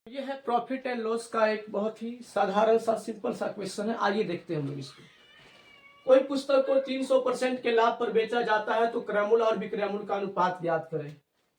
ये है profit and loss का एक बहुत ही साधारण सा सिंपल सा क्वेश्चन है। आइए देखते हैं हम लोग इसको। कोई पुस्तक को 300% के लाभ पर बेचा जाता है तो क्रयमूल्य और विक्रयमूल्य का अनुपात ज्ञात करें।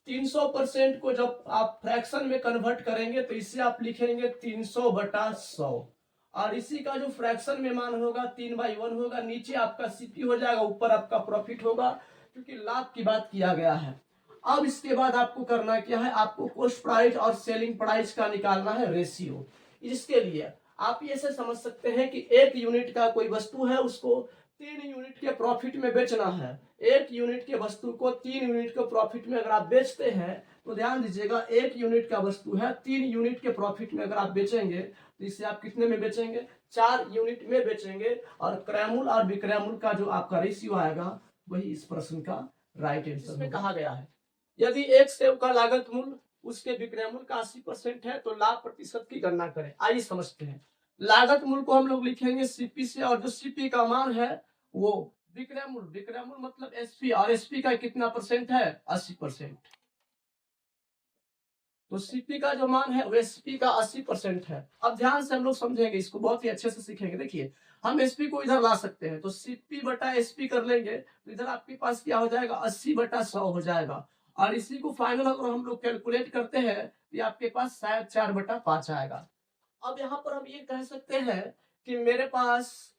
300% को जब आप फ्रैक्शन में कन्वर्ट करेंगे तो इसे आप लिखेंगे 300/100 और इसी का जो फ्रैक्शन में मान होगा 3/1 होगा। नीचे आपका सीपी हो जाएगा, ऊपर आपका प्रॉफिट होगा, क्योंकि लाभ की बात किया गया है। अब इसके बाद आपको करना क्या है, आपको कॉस्ट प्राइस और सेलिंग प्राइस का निकालना है रेशियो। इसके लिए आप ये से समझ सकते हैं कि 1 यूनिट का कोई वस्तु है, उसको 3 यूनिट के प्रॉफिट में बेचना है। 1 यूनिट के वस्तु को 3 यूनिट के प्रॉफिट में अगर आप बेचते हैं तो ध्यान दीजिएगा, 1 यूनिट का वस्तु है, 3 यूनिट के प्रॉफिट में अगर आप बेचेंगे तो इसे आप कितने में बेचेंगे, 4 यूनिट में बेचेंगे। और क्रयमूल्य और विक्रयमूल्य का जो आपका रेशियो आएगा वही इस प्रश्न का राइट आंसर में कहा गया है। यदि एक सेव का लागत मूल्य उसके विक्रय मूल्य का 80% है तो लाभ प्रतिशत की गणना करें। आइए समझते हैं। लागत मूल्य को हम लोग लिखेंगे सीपी से, और जो सीपी का मान है वो विक्रय मूल्य मतलब एसपी, और एसपी का कितना परसेंट है, 80%। तो सीपी का जो मान है वो एसपी का 80% है। अब ध्यान से हम लोग समझेंगे, इसको बहुत ही अच्छे से सीखेंगे। देखिए, हम एसपी को इधर ला सकते हैं तो सीपी बटा एसपी कर लेंगे तो इधर आपके पास क्या हो जाएगा, 80/100 हो जाएगा। और इसी को फाइनल अगर हम लोग कैलकुलेट करते हैं तो आपके पास शायद 4/5 आएगा। अब यहाँ पर हम ये कह सकते हैं कि मेरे पास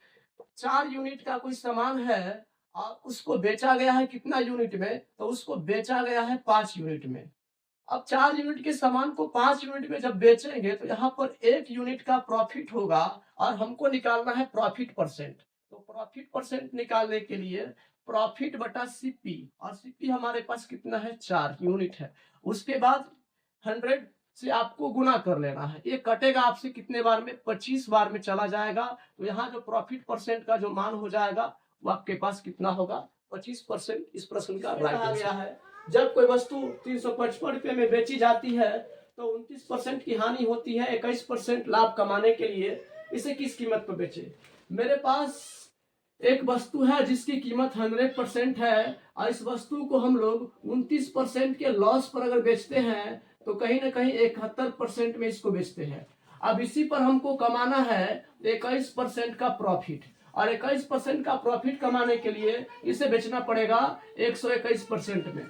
4 यूनिट का कोई सामान है और उसको बेचा गया है कितना यूनिट में, तो उसको बेचा गया है 5 यूनिट में। अब 4 यूनिट के सामान को 5 यूनिट में जब बेचेंगे तो यहाँ पर 1 यूनिट का प्रॉफिट होगा और हमको निकालना है प्रॉफिट परसेंट। तो प्रॉफिट परसेंट निकालने के लिए प्रॉफिट बटा सीपी, और सीपी हमारे पास कितना है, 4 यूनिट है। उसके बाद 100 से आपको गुना कर लेना है। ये कटेगा आपसे कितने बार में, 25 बार में चला जाएगा। तो यहाँ जो प्रॉफिट परसेंट का जो मान हो जाएगा वो आपके पास कितना होगा, 25%। इस प्रश्न का राइट आंसर है। जब कोई वस्तु 355 रुपए में बेची जाती है तो 29% की हानि होती है, 21% लाभ कमाने के लिए इसे किस कीमत पर बेचे। मेरे पास एक वस्तु है जिसकी कीमत 100% है और इस वस्तु को हम लोग 29% के लॉस पर अगर बेचते हैं तो कहीं ना कहीं 71% में इसको बेचते हैं। अब इसी पर हमको कमाना है 21% का प्रॉफिट, और 21% का प्रॉफिट कमाने के लिए इसे बेचना पड़ेगा 121% में।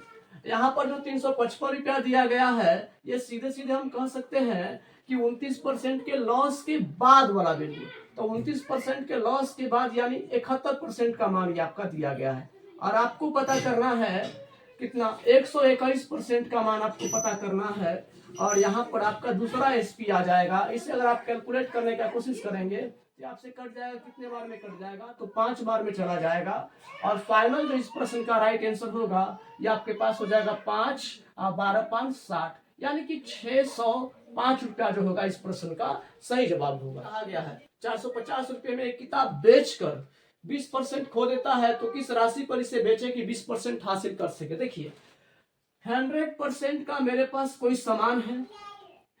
यहाँ पर जो 355 रुपया दिया गया है ये सीधे सीधे हम कह सकते हैं कि 29% के लॉस के बाद वाला वैल्यू। तो 29% के लॉस के बाद यानी 71% का मान आपका दिया गया है, और आपको पता करना है कितना, 121% का मान आपको पता करना है। और यहाँ पर आपका दूसरा एसपी आ जाएगा। इसे अगर आप कैलकुलेट करने का कोशिश करेंगे तो आपसे कट जाएगा, कितने बार में कट जाएगा, तो 5 बार में चला जाएगा। और फाइनल जो इस प्रश्न का राइट आंसर होगा ये आपके पास हो जाएगा 5 और 12×5 = 60, यानी कि 605 रुपया जो होगा इस प्रश्न का सही जवाब होगा। कहा गया है 450 रुपये में एक किताब बेचकर 20% खो देता है तो किस राशि पर इसे बेचे कि 20% हासिल कर सके। देखिए, 100% का मेरे पास कोई सामान है,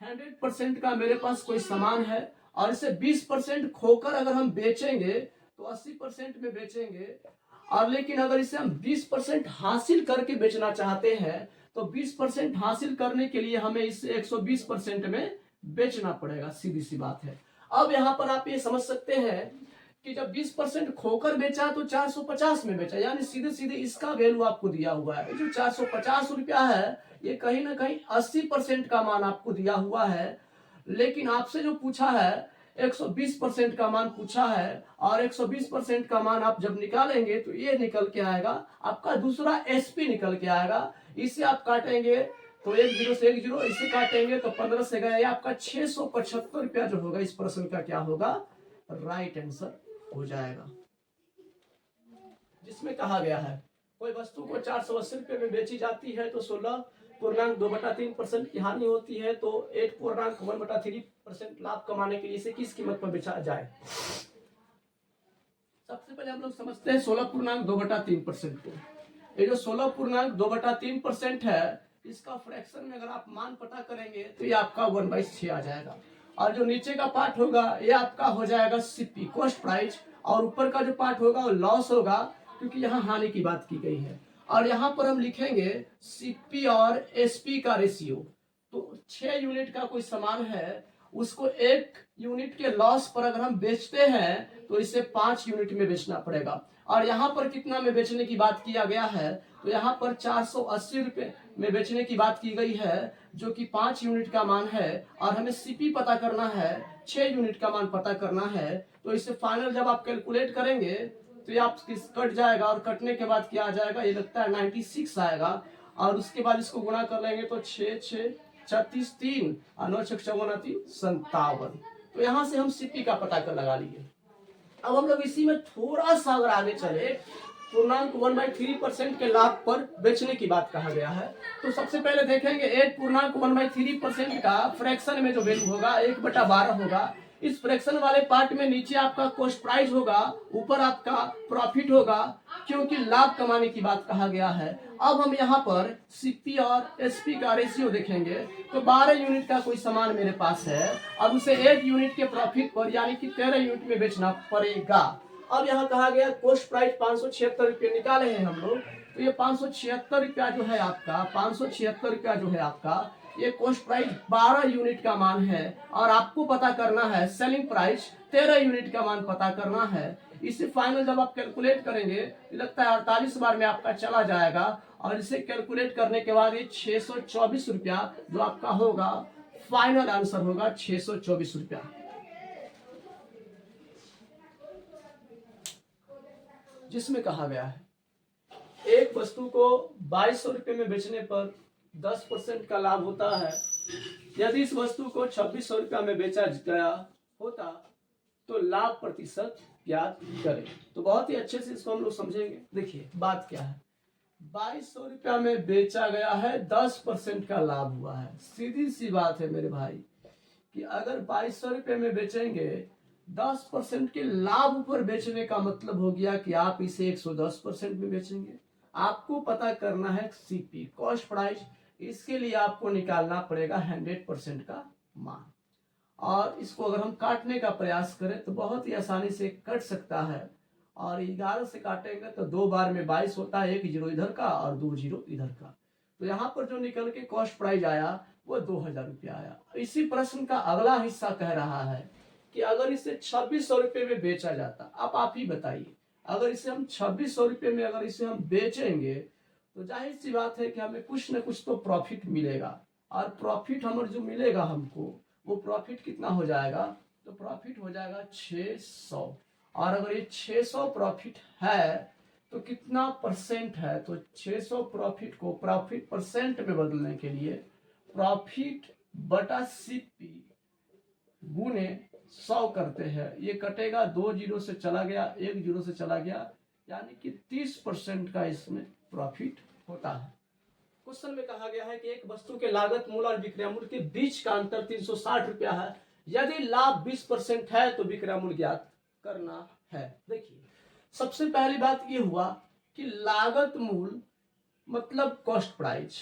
100% का मेरे पास कोई सामान है और इसे 20% खोकर अगर हम बेचेंगे तो 80% में बेचेंगे। और लेकिन अगर इसे हम 20% हासिल करके बेचना चाहते हैं तो 20% हासिल करने के लिए हमें इसे 120% में बेचना पड़ेगा, सीधी सी बात है। अब यहाँ पर आप ये समझ सकते हैं कि जब 20% खोकर बेचा तो 450 में बेचा, यानी सीधे सीधे इसका वैल्यू आपको दिया हुआ है। जो 450 रुपया है ये कहीं ना कहीं 80% का मान आपको दिया हुआ है, लेकिन आपसे जो पूछा है 120% का मान पूछा है, और 120% का मान आप जब निकालेंगे तो ये निकल के आएगा आपका दूसरा एसपी निकल के आएगा। इसे आप काटेंगे तो 1 0 से 1 0, इसे काटेंगे तो 15 से गया, आपका 675 रुपया जो होगा इस प्रश्न का क्या होगा, राइट आंसर हो जाएगा। जिसमें कहा गया है कोई वस्तु को 480 रुपये में बेची जाती है तो 16.2/3% की हानि होती है, तो 8.1/3% लाभ कमाने के लिए इसे किस कीमत पर बेचा जाए। सबसे पहले हम लोग समझते हैं 16.2/3% को। ये जो 16.2/3% है इसका फ्रैक्शन में अगर आप मान पता करेंगे तो ये आपका 1/6 आ जाएगा, और जो नीचे का पार्ट होगा ये आपका हो जाएगा सीपी, कॉस्ट प्राइस, और ऊपर का जो पार्ट होगा वो लॉस होगा, क्योंकि यहाँ हानि की बात की गई है। और यहाँ पर हम लिखेंगे सीपी और एसपी का रेशियो। तो 6 यूनिट का कोई सामान है, उसको 1 यूनिट के लॉस पर अगर हम बेचते हैं तो इसे 5 यूनिट में बेचना पड़ेगा। और यहाँ पर कितना में बेचने की बात किया गया है, तो यहाँ पर 480 रुपये में बेचने की बात की गई है, जो कि 5 यूनिट का मान है। और हमें सीपी पता करना है, 6 यूनिट का मान पता करना है। तो इसे फाइनल जब आप कैलकुलेट करेंगे तो ये आप कट जाएगा, और कटने के बाद क्या आ जाएगा, ये लगता है 96 आएगा। और उसके बाद इसको गुणा कर लेंगे तो 6 6 36 3 और 9 6 54 3 57। तो यहाँ से हम सीपी का पता कर लगा लिए। अब हम लोग इसी में थोड़ा सा अगर आगे चले, पूर्णांक 1/3% के लाभ पर बेचने की बात कहा गया है। तो सबसे पहले देखेंगे 1 पूर्णांक 1/3% का फ्रैक्शन में जो वैल्यू होगा 1/12 होगा। इस फ्रैक्शन वाले पार्ट में नीचे आपका कॉस्ट प्राइस होगा, ऊपर आपका प्रॉफिट होगा, क्योंकि लाभ कमाने की बात कहा गया है। अब हम यहाँ पर सीपी और एसपी का रेशियो देखेंगे। तो 12 यूनिट का कोई सामान मेरे पास है, अब उसे 1 यूनिट के प्रॉफिट पर यानी कि 13 यूनिट में बेचना पड़ेगा। अब यहाँ कहा गया कॉस्ट प्राइस 576 रुपये निकाले हैं हम लोग। तो ये 576 रुपया जो है आपका, 576 रुपया जो है आपका, ये कॉस्ट प्राइस 12 यूनिट का मान है। और आपको पता करना है सेलिंग प्राइस 13 यूनिट का मान पता करना है। इसे फाइनल जब आप कैलकुलेट करेंगे तो लगता है 48 बार में आपका चला जाएगा। और इसे कैलकुलेट करने के बाद ये 624 रुपया जो आपका होगा, फाइनल आंसर होगा 624 रुपया। जिसमें कहा गया है एक वस्तु को 2200 रुपये में बेचने पर 10% का लाभ होता है। यदि इस वस्तु को 2600 रुपया में बेचा गया होता तो लाभ प्रतिशत ज्ञात करें। तो बहुत ही अच्छे से इसको हम लोग समझेंगे। देखिए बात क्या है, 2200 रुपया में बेचा गया है, 10% का लाभ हुआ है। सीधी सी बात है मेरे भाई कि अगर 2200 रुपये में बेचेंगे, 10% के लाभ पर बेचने का मतलब हो गया कि आप इसे 110% में बेचेंगे। आपको पता करना है सीपी, कॉस्ट प्राइस। इसके लिए आपको निकालना पड़ेगा 100% का मान। और इसको अगर हम काटने का प्रयास करें तो बहुत ही आसानी से कट सकता है। और 11 से काटेंगे तो 2 बार में 22 होता है, 1 जीरो इधर का और 2 जीरो इधर का। तो यहाँ पर जो निकल के कॉस्ट प्राइस आया वो 2000 रुपया आया। इसी प्रश्न का अगला हिस्सा कह रहा है कि अगर इसे 2600 रुपये में बेचा जाता, अब आप ही बताइए, अगर इसे हम 2600 रुपये में अगर इसे हम बेचेंगे तो जाहिर सी बात है कि हमें कुछ न कुछ तो प्रॉफिट मिलेगा। और प्रॉफिट हमारे जो मिलेगा हमको, वो प्रॉफिट कितना हो जाएगा, तो प्रॉफिट हो जाएगा 600। और अगर ये 600 प्रॉफिट है तो कितना परसेंट है, तो 600 प्रॉफिट को प्रॉफिट परसेंट में बदलने के लिए प्रॉफिट बटा सीपी गुने 100 करते हैं। ये कटेगा, 2 जीरो से चला गया, 1 जीरो से चला गया, यानी कि 30% का इसमें प्रॉफिट होता है। क्वेश्चन में कहा गया है कि एक वस्तु के लागत मूल्य और विक्रय मूल्य के बीच का अंतर 360 रुपया है। यदि लाभ 20% है तो विक्रय मूल्य ज्ञात करना है। देखिए सबसे पहली बात ये हुआ कि लागत मूल्य मतलब कॉस्ट प्राइस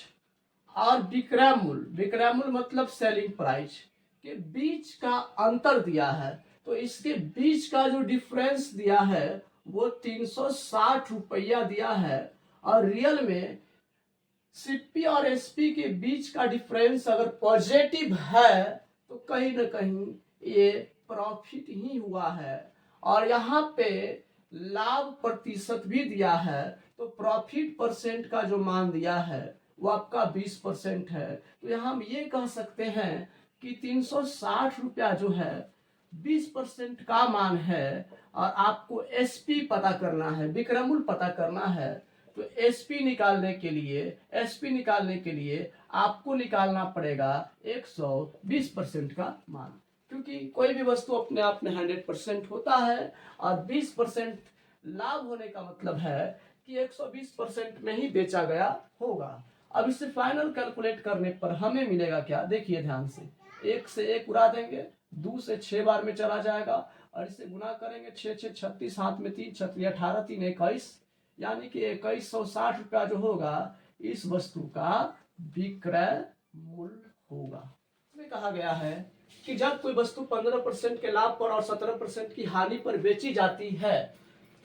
और विक्रय मूल्य मतलब सेलिंग प्राइस के बीच का अंतर दिया है। तो इसके बीच का जो डिफरेंस दिया है वो 360 रुपया दिया है। और रियल में सीपी और एसपी के बीच का डिफरेंस अगर पॉजिटिव है तो कहीं ना कहीं ये प्रॉफिट ही हुआ है। और यहाँ पे लाभ प्रतिशत भी दिया है, तो प्रॉफिट परसेंट का जो मान दिया है वो आपका 20% है। तो यहाँ हम ये कह सकते हैं कि 360 रुपया जो है 20% का मान है। और आपको एसपी पता करना है, विक्रय मूल्य पता करना है। तो एसपी निकालने के लिए आपको निकालना पड़ेगा 120% का मान, क्योंकि कोई भी वस्तु अपने आप में 100% होता है। और 20% लाभ होने का मतलब है कि 120% में ही बेचा गया होगा। अब इसे फाइनल कैलकुलेट करने पर हमें मिलेगा क्या, देखिए ध्यान से, 1 से 1 उड़ा देंगे, 2 से 6 बार में चला जाएगा। और इसे गुना करेंगे, 6 6 36, हाथ में 3 छत्री 18 3 21, यानी कि 2160 रुपया जो होगा इस वस्तु का विक्रय मूल्य होगा। इसमें कहा गया है कि जब कोई वस्तु 15% के लाभ पर और 17% की हानि पर बेची जाती है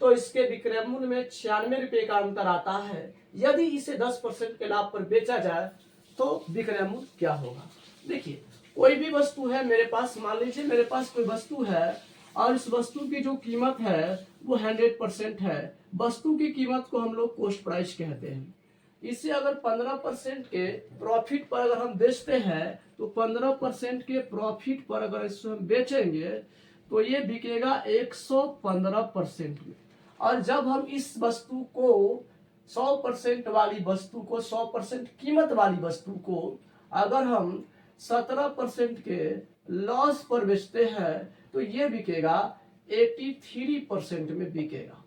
तो इसके विक्रय मूल्य में 96 रुपये का अंतर आता है। यदि इसे 10% के लाभ पर बेचा जाए तो विक्रय मूल्य क्या होगा। देखिए कोई भी वस्तु है मेरे पास, मान लीजिए मेरे पास कोई वस्तु है और इस वस्तु की जो कीमत है वो 100% है। वस्तु की कीमत को हम लोग कॉस्ट प्राइस कहते हैं। इसे अगर 15% के प्रॉफिट पर अगर हम बेचते हैं तो 15% के प्रॉफिट पर अगर इसे हम बेचेंगे तो ये बिकेगा 115% में। और जब हम इस वस्तु को 100% वाली वस्तु को 100% कीमत वाली वस्तु को अगर हम 17% के लॉस पर बेचते हैं तो ये बिकेगा 83% में बिकेगा।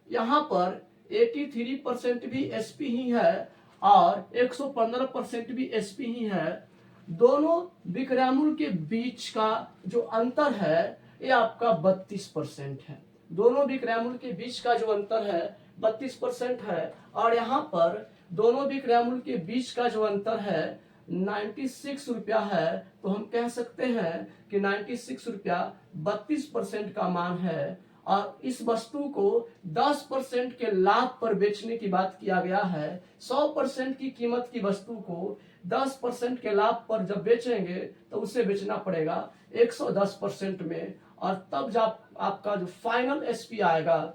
यहाँ पर 83% भी एसपी ही है और 115% भी एसपी ही है। दोनों विक्रय मूल्य के बीच का जो अंतर है ये आपका 32% है। दोनों विक्रय मूल्य के बीच का जो अंतर है 32% है। और यहाँ पर दोनों विक्रय मूल्य के बीच का जो अंतर है 96 रुपया है। तो हम कह सकते हैं कि 96 रुपया 32% का मान है। और इस वस्तु को 10% के लाभ पर बेचने की बात किया गया है। 100% की कीमत की वस्तु को 10% के लाभ पर जब बेचेंगे तो उसे बेचना पड़ेगा 110% में। और तब जब आपका जो फाइनल एसपी आएगा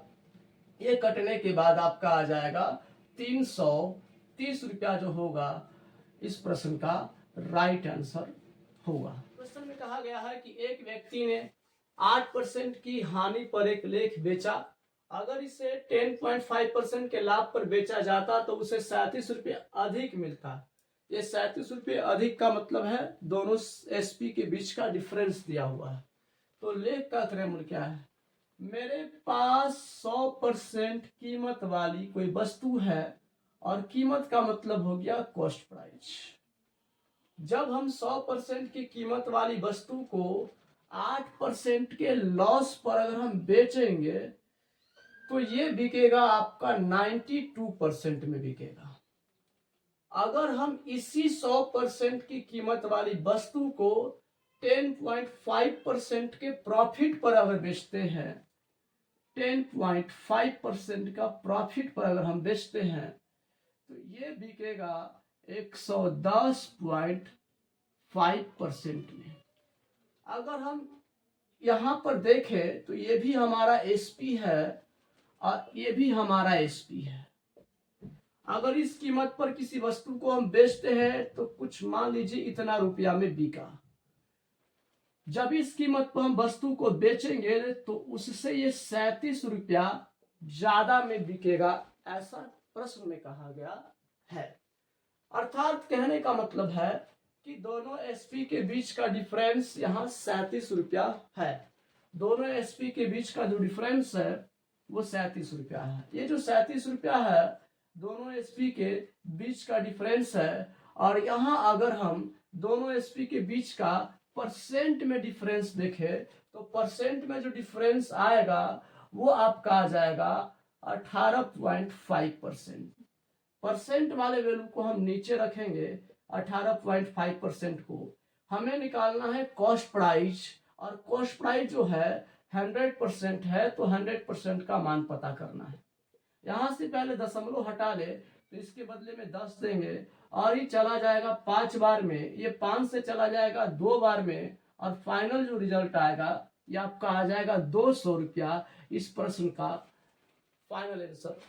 ये कटने के बाद आपका आ जाएगा 330 रुपया जो होगा इस प्रश्न का राइट आंसर होगा। प्रश्न में कहा गया है कि एक व्यक्ति ने 8% की हानि पर एक लेख बेचा। अगर इसे 10.5% के लाभ पर बेचा जाता तो उसे 37 रुपये अधिक मिलता। ये 37 रुपये अधिक का मतलब है दोनों एसपी के बीच का डिफरेंस दिया हुआ है। तो लेख का क्रय मूल्य क्या है। मेरे पास 100% कीमत वाली कोई वस्तु है और कीमत का मतलब हो गया कॉस्ट प्राइस। जब हम 100% की कीमत वाली वस्तु को 8% के लॉस पर अगर हम बेचेंगे तो ये बिकेगा आपका 92% में बिकेगा। अगर हम इसी 100% की कीमत वाली वस्तु को 10.5% के प्रॉफिट पर अगर बेचते हैं, 10.5% का प्रॉफिट पर अगर हम बेचते हैं तो ये बिकेगा 110.5% में। अगर हम यहां पर देखें तो ये भी हमारा एसपी है और ये भी हमारा एसपी है। अगर इस कीमत पर किसी वस्तु को हम बेचते हैं तो कुछ मान लीजिए इतना रुपया में बिका। जब इस कीमत पर हम वस्तु को बेचेंगे तो उससे ये 37 रुपया ज्यादा में बिकेगा, ऐसा प्रश्न में कहा गया है। अर्थात कहने का मतलब है कि दोनों एसपी के बीच का डिफरेंस यहाँ 37 रुपया है। दोनों एसपी के बीच का जो डिफरेंस है वो 37 रुपया है। ये जो 37 रुपया है दोनों एसपी के बीच का डिफरेंस है। और यहाँ अगर हम दोनों एसपी के बीच का परसेंट में डिफरेंस देखें तो परसेंट में जो डिफरेंस आएगा वो आपका आ जाएगा 18.5%। परसेंट वाले वैल्यू को हम नीचे रखेंगे 18.5% को। हमें निकालना है कॉस्ट प्राइस और कॉस्ट प्राइस जो है 100% है तो 100% का मान पता करना है। यहां से पहले दशमलव हटा ले तो इसके बदले में 10 देंगे और ये चला जाएगा 5 बार में, ये 5 से चला जाएगा 2 बार में और फाइनल जो रिजल्ट आएगा ये आपका आ जाएगा 200 रुपया। इस प्रश्न का फाइनल आंसर